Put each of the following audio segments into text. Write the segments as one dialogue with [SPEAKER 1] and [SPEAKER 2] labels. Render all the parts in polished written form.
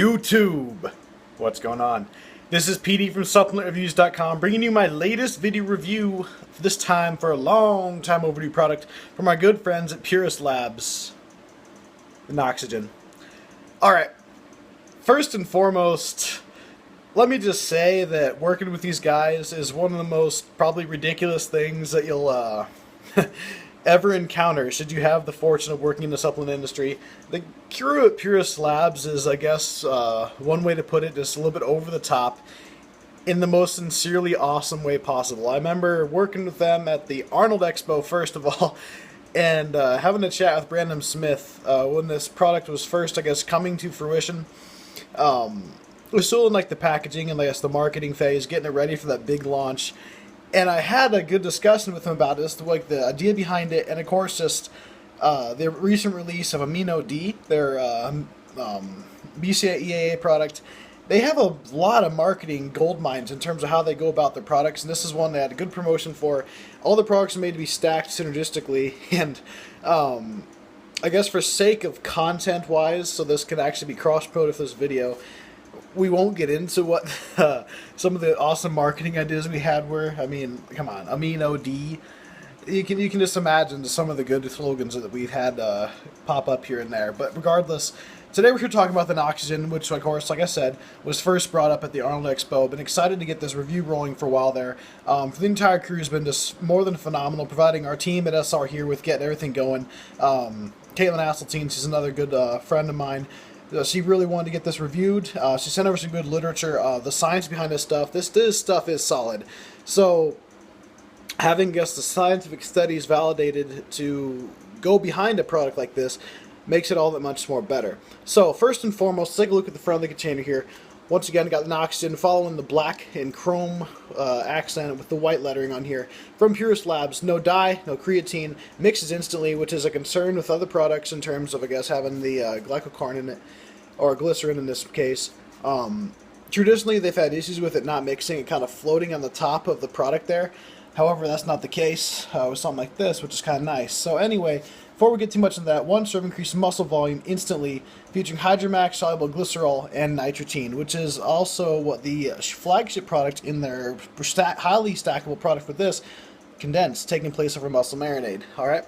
[SPEAKER 1] YouTube! What's going on? This is PD from SupplementReviews.com bringing you my latest video review, this time for a long time overdue product from our good friends at Purus Labs, the Noxygen. Alright, first and foremost, let me just say that working with these guys is one of the most probably ridiculous things that you'll ever encounter should you have the fortune of working in the supplement industry. The crew at Purus Labs is, I guess, one way to put it, just a little bit over the top in the most sincerely awesome way possible. I remember working with them at the Arnold Expo, first of all, and having a chat with Brandon Smith when this product was first, I guess, coming to fruition. It was still in like the packaging and I guess the marketing phase, getting it ready for that big launch. And I had a good discussion with him about this, like the idea behind it, and of course just the recent release of Amino D, their BCA EAA product. They have a lot of marketing gold mines in terms of how they go about their products, and this is one they had a good promotion for. All the products are made to be stacked synergistically, and I guess for sake of content-wise, so this can actually be cross-promoted with this video, we won't get into what some of the awesome marketing ideas we had were. I mean, come on, Amino D. You can just imagine some of the good slogans that we've had pop up here and there. But regardless, today we're here talking about the Noxygen, which, of course, like I said, was first brought up at the Arnold Expo. Been excited to get this review rolling for a while there. For the entire crew has been just more than phenomenal, providing our team at SR here with getting everything going. Caitlin Asseltine, she's another good friend of mine. She really wanted to get this reviewed. She sent over some good literature. The science behind this stuff. This stuff is solid. So, having, I guess, the scientific studies validated to go behind a product like this makes it all that much more better. So, first and foremost, let's take a look at the front of the container here. Once again, got the Noxygen following the black and chrome accent with the white lettering on here. From Purus Labs, no dye, no creatine, mixes instantly, which is a concern with other products in terms of, I guess, having the glycocarn in it, or glycerin in this case. Traditionally, they've had issues with it not mixing, it kind of floating on the top of the product there. However, that's not the case with something like this, which is kind of nice. So anyway, before we get too much into that, one serve increased muscle volume instantly, featuring Hydromax soluble glycerol and nitratine, which is also what the flagship product in their highly stackable product for this, condensed, taking place over muscle marinade. Alright,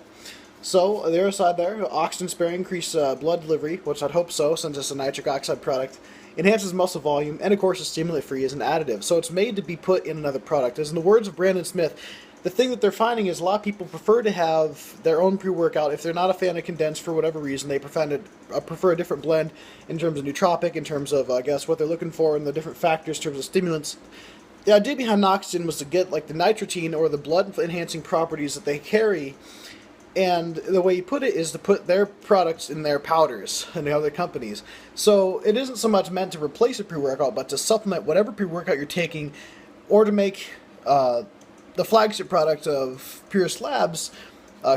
[SPEAKER 1] so the other side there, oxygen sparing, increased blood delivery, which I'd hope so since it's a nitric oxide product, enhances muscle volume, and of course is stimulant-free as an additive. So it's made to be put in another product. As in the words of Brandon Smith, the thing that they're finding is a lot of people prefer to have their own pre-workout. If they're not a fan of condensed for whatever reason, they prefer a different blend in terms of nootropic, in terms of, I guess, what they're looking for and the different factors in terms of stimulants. The idea behind Noxygen was to get like the nitratine or the blood-enhancing properties that they carry, and the way you put it is to put their products in their powders and the other companies. So it isn't so much meant to replace a pre-workout, but to supplement whatever pre-workout you're taking, or to make the flagship product of Purus Labs,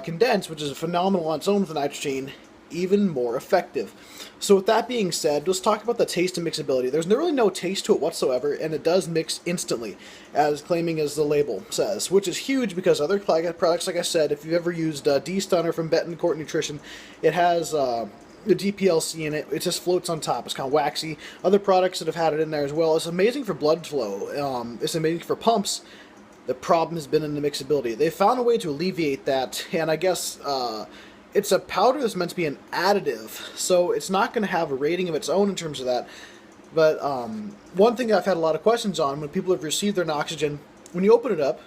[SPEAKER 1] condensed, which is phenomenal on its own with the nitratine, even more effective. So with that being said, let's talk about the taste and mixability. There's really no taste to it whatsoever, and it does mix instantly, as claiming as the label says, which is huge because other products, like I said, if you've ever used D-Stunner from Betancourt Nutrition, it has the DPLC in it. It just floats on top. It's kind of waxy. Other products that have had it in there as well. It's amazing for blood flow. It's amazing for pumps. The problem has been in the mixability. They found a way to alleviate that, and I guess it's a powder that's meant to be an additive, so it's not going to have a rating of its own in terms of that. But one thing I've had a lot of questions on when people have received their Noxygen, when you open it up,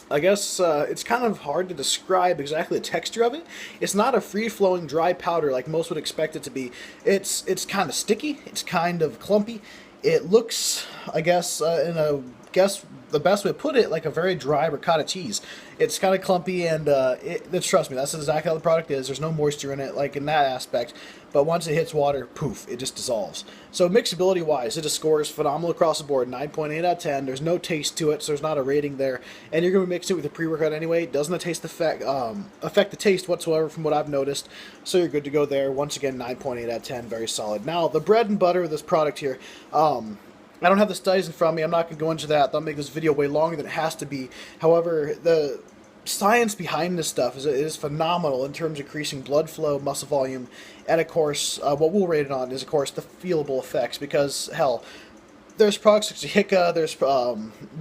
[SPEAKER 1] I guess it's kind of hard to describe exactly the texture of it. It's not a free-flowing dry powder like most would expect it to be. It's kind of sticky. It's kind of clumpy. It looks, I guess, the best way to put it, like a very dry ricotta cheese. It's kind of clumpy, and trust me, that's exactly how the product is. There's no moisture in it, like in that aspect. But once it hits water, poof, it just dissolves. So mixability-wise, it just scores phenomenal across the board, 9.8 out of 10. There's no taste to it, so there's not a rating there. And you're going to mix it with a pre-workout anyway. It doesn't affect the taste whatsoever from what I've noticed. So you're good to go there. Once again, 9.8 out of 10, very solid. Now, the bread and butter of this product here, I don't have the studies in front of me. I'm not going to go into that. That'll make this video way longer than it has to be. However, science behind this stuff is phenomenal in terms of increasing blood flow, muscle volume, and of course, what we'll rate it on is, of course, the feelable effects. Because hell, there's products like Hika, there's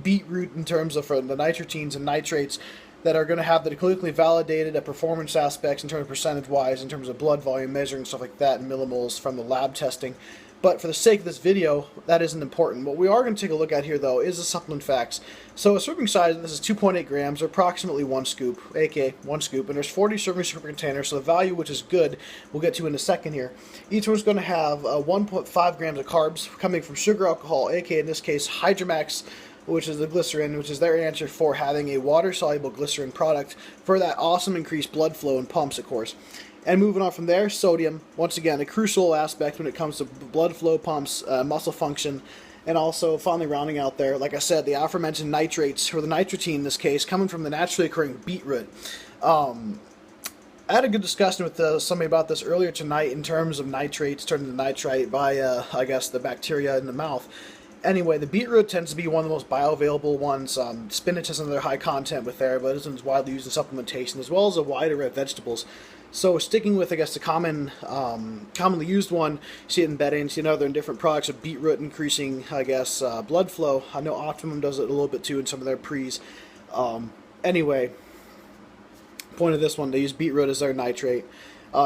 [SPEAKER 1] beetroot in terms of the nitrogenes and nitrates that are going to have the clinically validated performance aspects in terms of percentage-wise, in terms of blood volume measuring, stuff like that, and millimoles from the lab testing. But for the sake of this video, that isn't important. What we are going to take a look at here, though, is the supplement facts. So a serving size of this is 2.8 grams, or approximately 1 scoop, aka 1 scoop, and there's 40 servings per container, so the value, which is good, we'll get to in a second here. Each one's going to have 1.5 grams of carbs coming from sugar alcohol, aka in this case Hydromax, which is the glycerin, which is their answer for having a water-soluble glycerin product for that awesome increased blood flow and pumps, of course. And moving on from there, sodium, once again, a crucial aspect when it comes to blood flow, pumps, muscle function, and also finally rounding out there, like I said, the aforementioned nitrates, or the nitrogen in this case, coming from the naturally occurring beetroot. I had a good discussion with somebody about this earlier tonight in terms of nitrates turning to nitrite by, I guess, the bacteria in the mouth. Anyway, the beetroot tends to be one of the most bioavailable ones. Spinach has another high content with there, but isn't widely used in supplementation, as well as a wide array of vegetables. So sticking with, I guess, the commonly used one, you see it in beddings, you know, they're in different products of beetroot increasing, I guess, blood flow. I know Optimum does it a little bit too in some of their pre's. Anyway, point of this one, they use beetroot as their nitrate.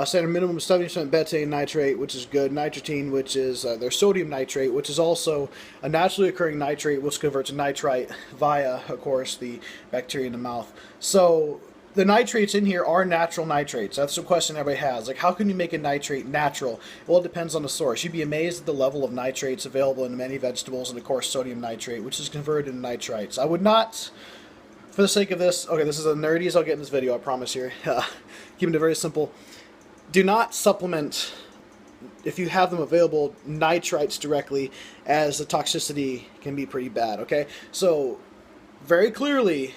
[SPEAKER 1] Standard minimum of 70% betaine nitrate, which is good. Nitrogen, which is their sodium nitrate, which is also a naturally occurring nitrate, which converts to nitrite via, of course, the bacteria in the mouth. So the nitrates in here are natural nitrates. That's the question everybody has. Like, how can you make a nitrate natural? Well, it depends on the source. You'd be amazed at the level of nitrates available in many vegetables, and of course sodium nitrate, which is converted into nitrites. I would not, for the sake of this, okay, this is as nerdy as I'll get in this video, I promise here. Keeping it very simple. Do not supplement, if you have them available, nitrites directly, as the toxicity can be pretty bad, okay? So, very clearly,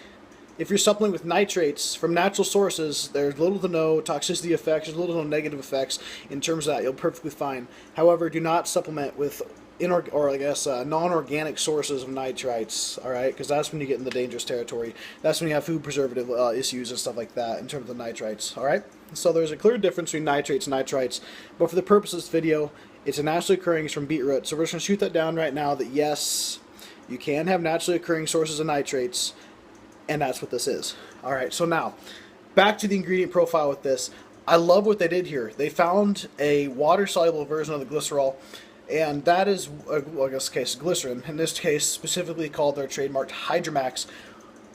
[SPEAKER 1] if you're supplementing with nitrates from natural sources, there's little to no toxicity effects, there's little to no negative effects in terms of that. You'll be perfectly fine. However, do not supplement with non-organic sources of nitrites, all right? Because that's when you get in the dangerous territory. That's when you have food preservative issues and stuff like that in terms of the nitrites, all right? So there's a clear difference between nitrates and nitrites, but for the purpose of this video, it's a naturally occurring from beetroot. So we're just going to shoot that down right now that yes, you can have naturally occurring sources of nitrates, and that's what this is. All right, so now, back to the ingredient profile with this. I love what they did here. They found a water-soluble version of the glycerol, and that is, well, I guess, case glycerin. In this case, specifically called their trademarked Hydromax,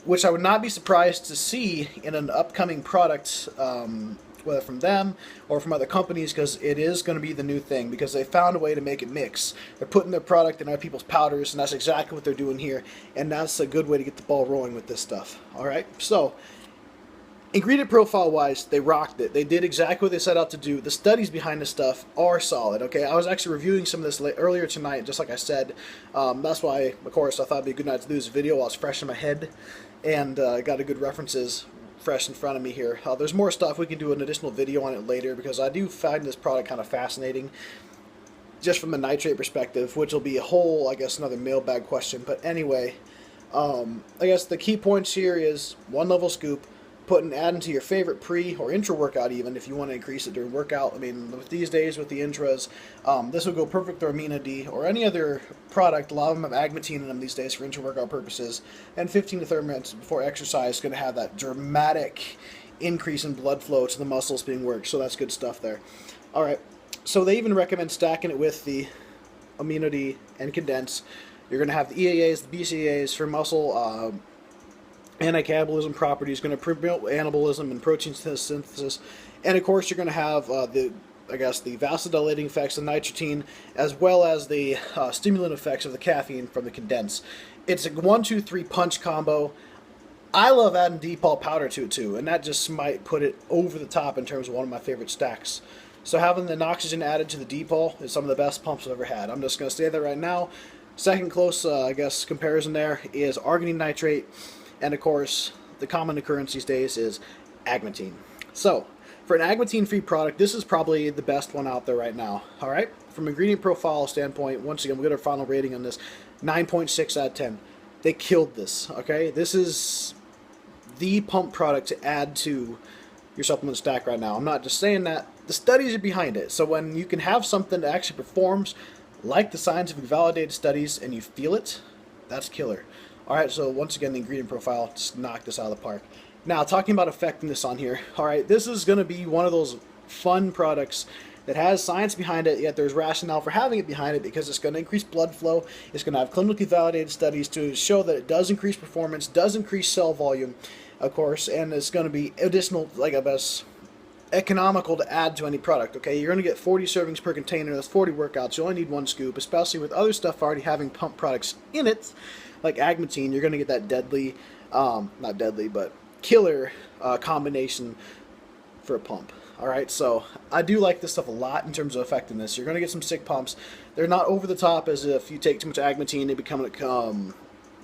[SPEAKER 1] which I would not be surprised to see in an upcoming product, whether from them or from other companies, because it is going to be the new thing, because they found a way to make it mix. They're putting their product in other people's powders, and that's exactly what they're doing here, and that's a good way to get the ball rolling with this stuff. All right, so ingredient profile wise, they rocked it. They did exactly what they set out to do. The studies behind this stuff are solid, okay? I was actually reviewing some of this earlier tonight, just like I said. That's why, of course, I thought it'd be a good night to do this video while it's fresh in my head, and I got a good references fresh in front of me here. There's more stuff. We can do an additional video on it later, because I do find this product kind of fascinating just from a nitrate perspective, which will be a whole, I guess, another mailbag question. But anyway, I guess the key points here is 1 level scoop, add into your favorite pre or intra workout, even if you want to increase it during workout. I mean, with these days with the intras, this will go perfect with Amino D or any other product. A lot of them have agmatine in them these days for intra workout purposes. And 15 to 30 minutes before exercise is going to have that dramatic increase in blood flow to the muscles being worked. So that's good stuff there. All right. So they even recommend stacking it with the Amino D and Condense. You're going to have the EAAs, the BCAAs for muscle anti-catabolism properties, going to promote anabolism and protein synthesis, and of course you're going to have the vasodilating effects of nitrogen, as well as the stimulant effects of the caffeine from the Condense. It's a 1-2-3 punch combo. I love adding Depol powder to it too, and that just might put it over the top in terms of one of my favorite stacks. So having the Noxygen added to the Depol is some of the best pumps I've ever had. I'm just going to say that right now. Second close, comparison there is arginine nitrate. And of course, the common occurrence these days is agmatine. So, for an agmatine-free product, this is probably the best one out there right now. All right? From ingredient profile standpoint, once again, we'll get our final rating on this. 9.6 out of 10. They killed this, okay? This is the pump product to add to your supplement stack right now. I'm not just saying that. The studies are behind it. So when you can have something that actually performs like the scientifically validated studies and you feel it, that's killer. Alright, so once again, the ingredient profile, just knock this out of the park. Now, talking about effectiveness on here. Alright, this is going to be one of those fun products that has science behind it, yet there's rationale for having it behind it because it's going to increase blood flow. It's going to have clinically validated studies to show that it does increase performance, does increase cell volume, of course, and it's going to be additional, like I guess, economical to add to any product. Okay, you're going to get 40 servings per container. That's 40 workouts. You only need 1 scoop, especially with other stuff already having pump products in it, like agmatine. You're going to get that deadly, not deadly, but killer combination for a pump. Alright, so I do like this stuff a lot in terms of effectiveness. You're going to get some sick pumps. They're not over the top, as if you take too much agmatine,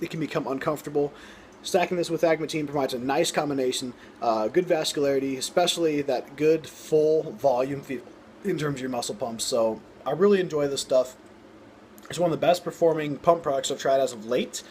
[SPEAKER 1] it can become uncomfortable. Stacking this with agmatine provides a nice combination, good vascularity, especially that good full volume feel in terms of your muscle pumps. So I really enjoy this stuff. It's one of the best performing pump products I've tried as of late.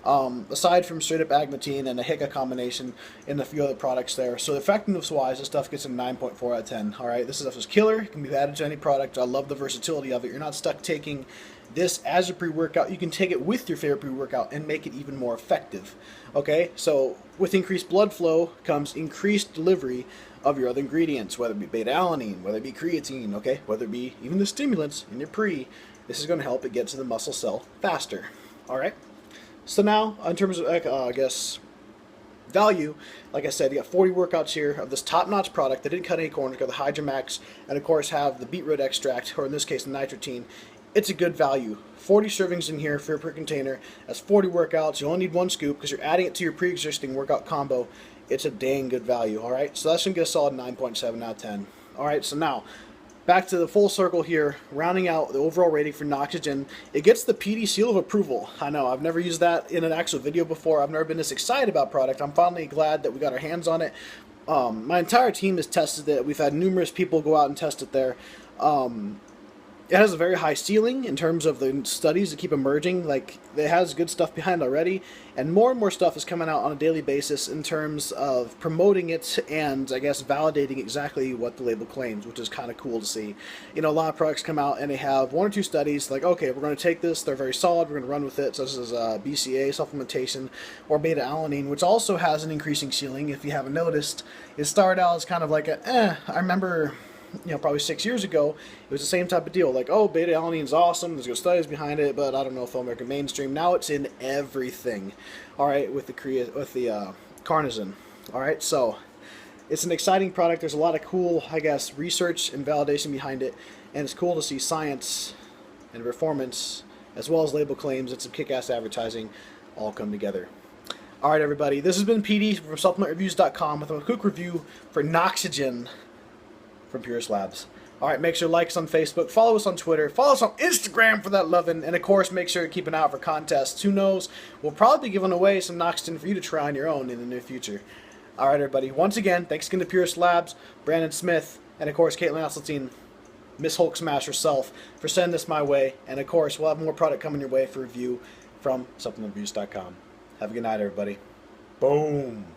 [SPEAKER 1] Aside from straight up agmatine and a Hicka combination and a few other products there. So effectiveness wise, this stuff gets a 9.4 out of 10. Alright, this stuff is killer. It can be added to any product. I love the versatility of it. You're not stuck taking this as a pre-workout. You can take it with your favorite pre-workout and make it even more effective. Okay, so with increased blood flow comes increased delivery of your other ingredients, whether it be beta-alanine, whether it be creatine, okay, whether it be even the stimulants in your pre. This is going to help it get to the muscle cell faster. Alright? So now, in terms of, I guess, value, like I said, you got 40 workouts here of this top-notch product that didn't cut any corners. Got the Hydromax, and of course have the beetroot extract, or in this case the nitropine. It's a good value. 40 servings in here per container. That's 40 workouts. You only need 1 scoop because you're adding it to your pre-existing workout combo. It's a dang good value, alright? So that's going to get a solid 9.7 out of 10. Alright, so now, back to the full circle here, rounding out the overall rating for Noxygen. It gets the PD seal of approval. I know, I've never used that in an actual video before. I've never been this excited about product. I'm finally glad that we got our hands on it. My entire team has tested it. We've had numerous people go out and test it there. It has a very high ceiling in terms of the studies that keep emerging. Like, it has good stuff behind it already, and more stuff is coming out on a daily basis in terms of promoting it and, I guess, validating exactly what the label claims, which is kind of cool to see. You know, a lot of products come out and they have 1 or 2 studies, like, okay, we're going to take this, they're very solid, we're going to run with it, such as BCA, supplementation, or beta-alanine, which also has an increasing ceiling, if you haven't noticed. It started out as kind of like a, I remember, you know, probably 6 years ago, it was the same type of deal. Like, oh, beta-alanine is awesome, there's good studies behind it, but I don't know if it'll make it mainstream. Now it's in everything, alright, with the carnosine. Alright, so it's an exciting product. There's a lot of cool, I guess, research and validation behind it, and it's cool to see science and performance, as well as label claims and some kick-ass advertising all come together. Alright, everybody, this has been PD from SupplementReviews.com with a quick review for Noxygen from Purus Labs. Alright, make sure to like us on Facebook, follow us on Twitter, follow us on Instagram for that lovin', and of course make sure to keep an eye out for contests. Who knows, we'll probably be giving away some Noxygen for you to try on your own in the near future. Alright, everybody, once again, thanks again to Purus Labs, Brandon Smith, and of course Caitlin Asseltine, Miss Hulk Smash herself, for sending this my way, and of course we'll have more product coming your way for review from SupplementReviews.com. Have a good night, everybody. Boom.